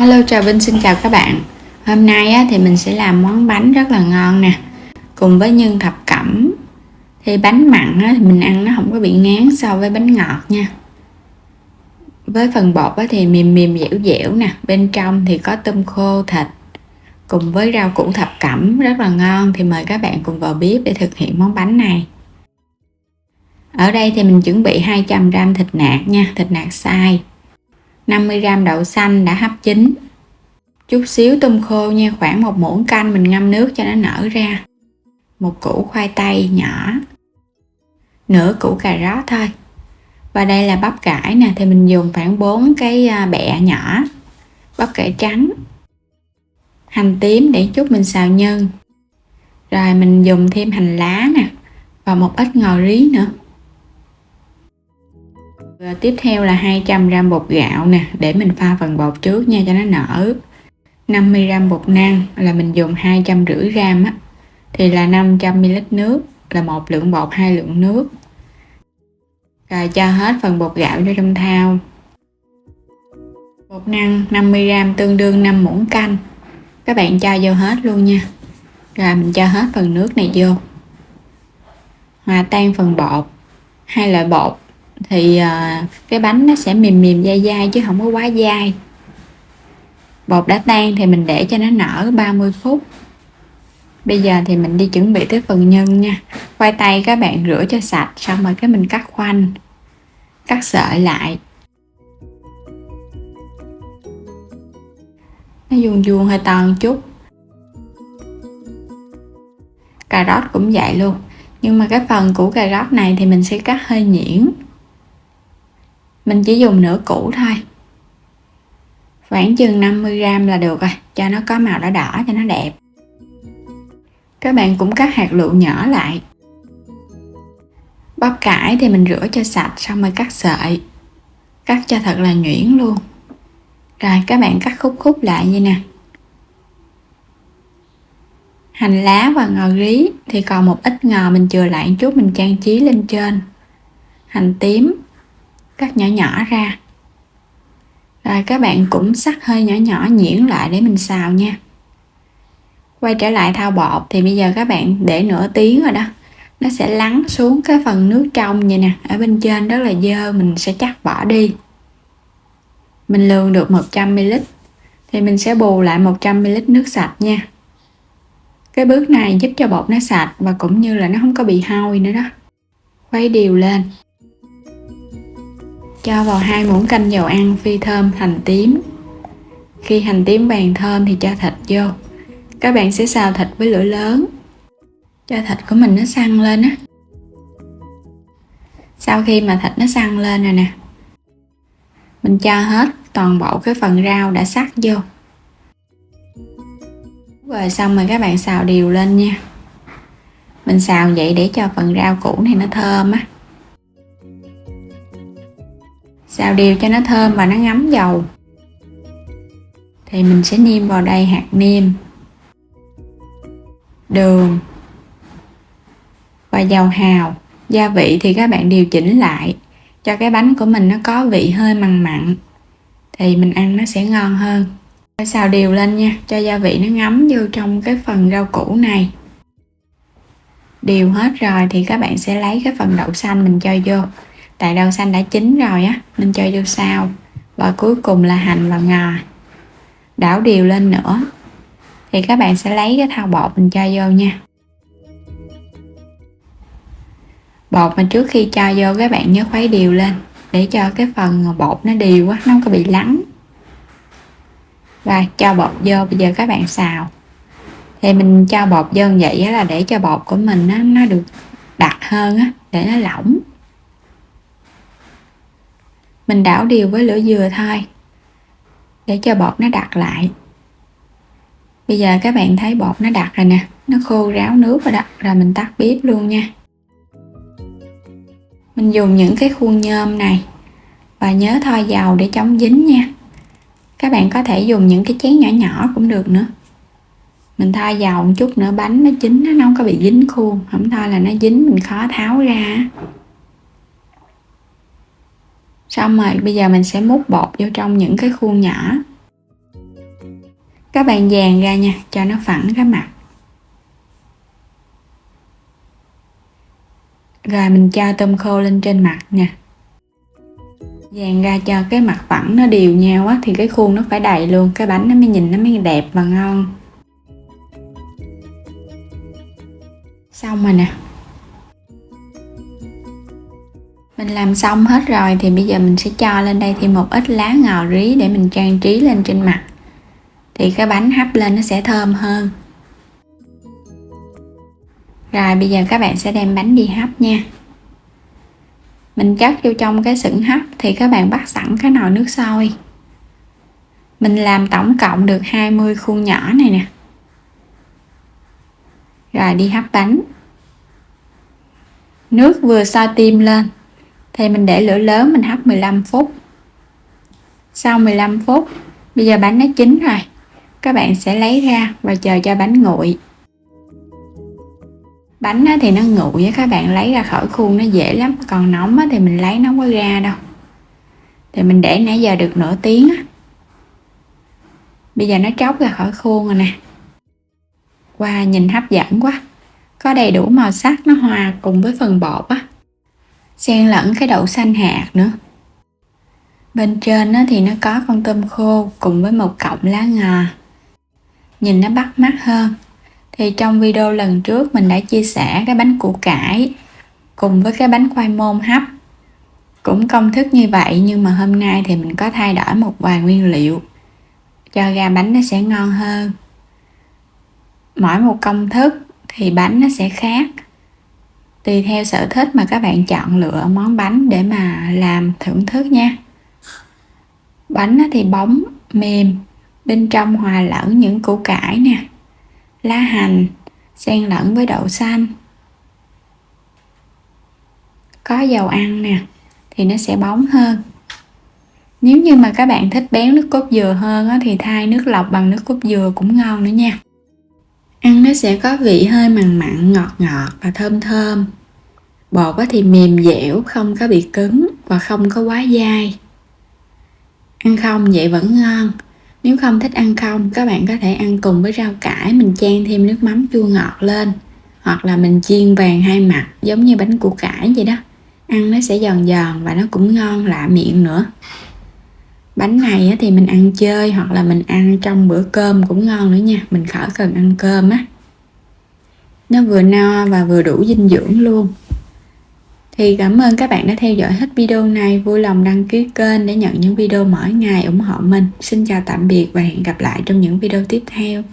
Hello, Trà Vinh xin chào các bạn. Hôm nay thì mình sẽ làm món bánh rất là ngon nè, cùng với nhân thập cẩm. Thì bánh mặn thì mình ăn nó không có bị ngán so với bánh ngọt nha. Với phần bột thì mềm mềm dẻo dẻo nè, bên trong thì có tôm khô, thịt cùng với rau củ thập cẩm rất là ngon. Thì mời các bạn cùng vào bếp để thực hiện món bánh này. Ở đây thì mình chuẩn bị 200g thịt nạc nha, thịt nạc xay, 50g đậu xanh đã hấp chín, chút xíu tôm khô nha, khoảng 1 muỗng canh mình ngâm nước cho nó nở ra, một củ khoai tây nhỏ, nửa củ cà rốt thôi. Và đây là bắp cải nè, thì mình dùng khoảng 4 cái bẹ nhỏ, bắp cải trắng, hành tím để chút mình xào nhân, rồi mình dùng thêm hành lá nè và một ít ngò rí nữa. Và tiếp theo là 200g bột gạo nè, để mình pha phần bột trước nha cho nó nở. 50g bột năng là mình dùng 250g á, thì là 500ml nước, là 1 lượng bột 2 lượng nước. Rồi cho hết phần bột gạo vô trong thau. Bột năng 50g tương đương 5 muỗng canh, các bạn cho vô hết luôn nha. Rồi mình cho hết phần nước này vô, hòa tan phần bột. Hai loại bột thì cái bánh nó sẽ mềm mềm dai dai chứ không có quá dai. Bột đã tan thì mình để cho nó nở 30 phút. Bây giờ thì mình đi chuẩn bị tới phần nhân nha. Khoai tây các bạn rửa cho sạch, xong rồi cái mình cắt khoanh, cắt sợi lại, nó vuông vuông hơi to một chút. Cà rốt cũng vậy luôn, nhưng mà cái phần củ cà rốt này thì mình sẽ cắt hơi nhuyễn, mình chỉ dùng nửa củ thôi, khoảng chừng 50g là được rồi, cho nó có màu đỏ đỏ cho nó đẹp. Các bạn cũng cắt hạt lựu nhỏ lại. Bắp cải thì mình rửa cho sạch, xong rồi cắt sợi, cắt cho thật là nhuyễn luôn. Rồi các bạn cắt khúc khúc lại như nè. Hành lá và ngò rí thì còn một ít ngò mình chừa lại một chút, mình trang trí lên trên. Hành tím cắt nhỏ nhỏ ra. Rồi các bạn cũng cắt hơi nhỏ nhỏ nhuyễn lại để mình xào nha. Quay trở lại thau bột thì bây giờ các bạn để nửa tiếng rồi đó, nó sẽ lắng xuống cái phần nước trong vậy nè, ở bên trên rất là dơ, mình sẽ chắc bỏ đi. Mình lường được 100ml thì mình sẽ bù lại 100ml nước sạch nha. Cái bước này giúp cho bột nó sạch và cũng như là nó không có bị hôi nữa đó. Khuấy đều lên, cho vào 2 muỗng canh dầu ăn phi thơm hành tím. Khi hành tím vàng thơm thì cho thịt vô. Các bạn sẽ xào thịt với lửa lớn cho thịt của mình nó săn lên á. Sau khi mà thịt nó săn lên rồi nè, mình cho hết toàn bộ cái phần rau đã sắc vô. Rồi xong rồi các bạn xào đều lên nha. Mình xào vậy để cho phần rau củ này nó thơm á. Xào đều cho nó thơm và nó ngấm dầu. Thì mình sẽ nêm vào đây hạt nêm, đường và dầu hào. Gia vị thì các bạn điều chỉnh lại cho cái bánh của mình nó có vị hơi mặn mặn, thì mình ăn nó sẽ ngon hơn. Xào đều lên nha, cho gia vị nó ngấm vô trong cái phần rau củ này. Đều hết rồi thì các bạn sẽ lấy cái phần đậu xanh mình cho vô. Tại đậu xanh đã chín rồi á, mình cho vô sau. Và cuối cùng là hành và ngò. Đảo đều lên nữa thì các bạn sẽ lấy cái thau bột mình cho vô nha. Bột mà trước khi cho vô các bạn nhớ khuấy đều lên để cho cái phần bột nó đều quá, nó không có bị lắng. Và cho bột vô, bây giờ các bạn xào. Thì mình cho bột vô như vậy là để cho bột của mình nó được đặc hơn á, để nó lỏng. Mình đảo đều với lửa vừa thôi để cho bột nó đặc lại. Bây giờ các bạn thấy bột nó đặc rồi nè, nó khô ráo nước rồi đó. Rồi mình tắt bếp luôn nha. Mình dùng những cái khuôn nhôm này và nhớ thoa dầu để chống dính nha. Các bạn có thể dùng những cái chén nhỏ nhỏ cũng được nữa. Mình thoa dầu một chút nữa bánh nó chín nó không có bị dính khuôn, không thôi là nó dính mình khó tháo ra. Xong rồi bây giờ mình sẽ múc bột vô trong những cái khuôn nhỏ. Các bạn dàn ra nha, cho nó phẳng cái mặt. Rồi mình cho tôm khô lên trên mặt nha. Dàn ra cho cái mặt phẳng nó đều nhau á, thì cái khuôn nó phải đầy luôn, cái bánh nó mới nhìn nó mới đẹp và ngon. Xong rồi nè. Mình làm xong hết rồi thì bây giờ mình sẽ cho lên đây thêm một ít lá ngò rí để mình trang trí lên trên mặt. Thì cái bánh hấp lên nó sẽ thơm hơn. Rồi bây giờ các bạn sẽ đem bánh đi hấp nha. Mình chất vô trong cái xửng hấp thì các bạn bắt sẵn cái nồi nước sôi. Mình làm tổng cộng được 20 khuôn nhỏ này nè. Rồi đi hấp bánh. Nước vừa sôi tim lên thì mình để lửa lớn mình hấp 15 phút. Sau 15 phút, bây giờ bánh nó chín rồi. Các bạn sẽ lấy ra và chờ cho bánh nguội. Bánh thì nó nguội, các bạn lấy ra khỏi khuôn nó dễ lắm. Còn nóng thì mình lấy nó không có ra đâu. Thì mình để nãy giờ được nửa tiếng. Bây giờ nó tróc ra khỏi khuôn rồi nè. Wow, nhìn hấp dẫn quá. Có đầy đủ màu sắc, nó hòa cùng với phần bột á. Xen lẫn cái đậu xanh hạt nữa. Bên trên thì nó có con tôm khô cùng với một cọng lá ngò. Nhìn nó bắt mắt hơn. Thì trong video lần trước mình đã chia sẻ cái bánh củ cải cùng với cái bánh khoai môn hấp. Cũng công thức như vậy nhưng mà hôm nay thì mình có thay đổi một vài nguyên liệu cho ra bánh nó sẽ ngon hơn. Mỗi một công thức thì bánh nó sẽ khác. Tùy theo sở thích mà các bạn chọn lựa món bánh để mà làm thưởng thức nha. Bánh thì bóng, mềm, bên trong hòa lẫn những củ cải nè, lá hành, xen lẫn với đậu xanh. Có dầu ăn nè, thì nó sẽ bóng hơn. Nếu như mà các bạn thích bén nước cốt dừa hơn thì thay nước lọc bằng nước cốt dừa cũng ngon nữa nha. Ăn nó sẽ có vị hơi mặn mặn, ngọt ngọt và thơm thơm. Bột thì mềm dẻo, không có bị cứng và không có quá dai. Ăn không vậy vẫn ngon. Nếu không thích ăn không, các bạn có thể ăn cùng với rau cải, mình chan thêm nước mắm chua ngọt lên. Hoặc là mình chiên vàng hai mặt giống như bánh củ cải vậy đó. Ăn nó sẽ giòn giòn và nó cũng ngon lạ miệng nữa. Bánh này thì mình ăn chơi hoặc là mình ăn trong bữa cơm cũng ngon nữa nha. Mình khỏi cần ăn cơm á. Nó vừa no và vừa đủ dinh dưỡng luôn. Thì cảm ơn các bạn đã theo dõi hết video này. Vui lòng đăng ký kênh để nhận những video mỗi ngày ủng hộ mình. Xin chào tạm biệt và hẹn gặp lại trong những video tiếp theo.